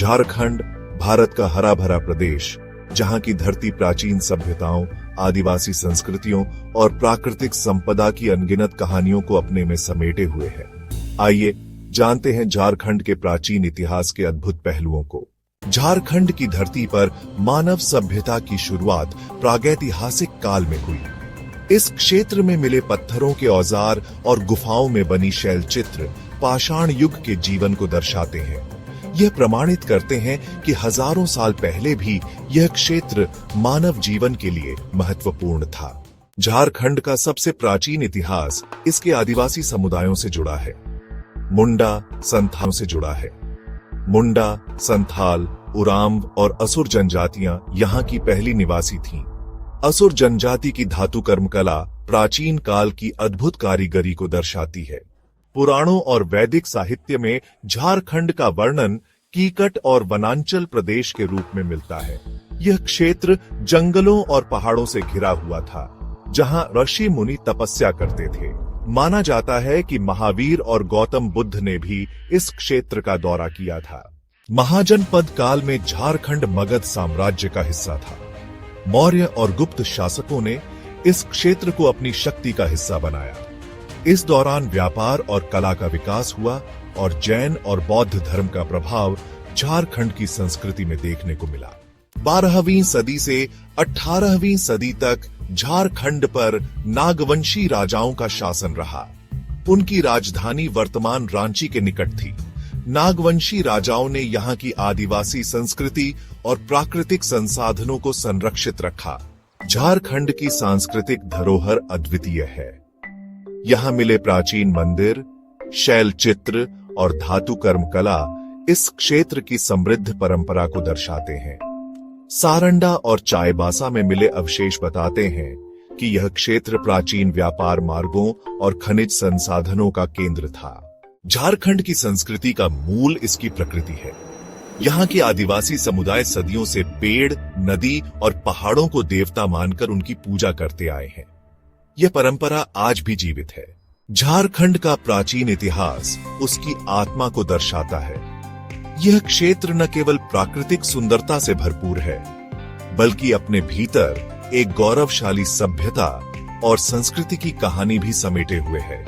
झारखंड भारत का हरा भरा प्रदेश, जहां की धरती प्राचीन सभ्यताओं, आदिवासी संस्कृतियों और प्राकृतिक संपदा की अनगिनत कहानियों को अपने में समेटे हुए है। आइए जानते हैं झारखंड के प्राचीन इतिहास के अद्भुत पहलुओं को। झारखंड की धरती पर मानव सभ्यता की शुरुआत प्रागैतिहासिक काल में हुई। इस क्षेत्र में मिले पत्थरों के औजार और गुफाओं में बनी शैल चित्र पाषाण युग के जीवन को दर्शाते हैं। यह प्रमाणित करते हैं कि हजारों साल पहले भी यह क्षेत्र मानव जीवन के लिए महत्वपूर्ण था। झारखंड का सबसे प्राचीन इतिहास इसके आदिवासी समुदायों से जुड़ा है। मुंडा संथालों से जुड़ा है। मुंडा, संथाल, उरांव और असुर जनजातियां यहाँ की पहली निवासी थीं। असुर जनजाति की धातु कर्म कला प्राचीन काल की अद्भुत कारीगरी को दर्शाती है। पुराणों और वैदिक साहित्य में झारखंड का वर्णन कीकट और वनांचल प्रदेश के रूप में मिलता है। यह क्षेत्र जंगलों और पहाड़ों से घिरा हुआ था, जहां ऋषि मुनि तपस्या करते थे। माना जाता है कि महावीर और गौतम बुद्ध ने भी इस क्षेत्र का दौरा किया था। महाजनपद काल में झारखंड मगध साम्राज्य का हिस्सा था। मौर्य और गुप्त शासकों ने इस क्षेत्र को अपनी शक्ति का हिस्सा बनाया। इस दौरान व्यापार और कला का विकास हुआ और जैन और बौद्ध धर्म का प्रभाव झारखंड की संस्कृति में देखने को मिला। 12वीं सदी से 18वीं सदी तक झारखंड पर नागवंशी राजाओं का शासन रहा। उनकी राजधानी वर्तमान रांची के निकट थी। नागवंशी राजाओं ने यहाँ की आदिवासी संस्कृति और प्राकृतिक संसाधनों को संरक्षित रखा। झारखंड की सांस्कृतिक धरोहर अद्वितीय है। यहाँ मिले प्राचीन मंदिर, शैल चित्र और धातु कर्म कला इस क्षेत्र की समृद्ध परंपरा को दर्शाते हैं। सारंडा और चाईबासा में मिले अवशेष बताते हैं कि यह क्षेत्र प्राचीन व्यापार मार्गों और खनिज संसाधनों का केंद्र था। झारखंड की संस्कृति का मूल इसकी प्रकृति है। यहाँ के आदिवासी समुदाय सदियों से पेड़, नदी और पहाड़ों को देवता मानकर उनकी पूजा करते आए हैं। यह परंपरा आज भी जीवित है। झारखंड का प्राचीन इतिहास उसकी आत्मा को दर्शाता है। यह क्षेत्र न केवल प्राकृतिक सुंदरता से भरपूर है, बल्कि अपने भीतर एक गौरवशाली सभ्यता और संस्कृति की कहानी भी समेटे हुए है।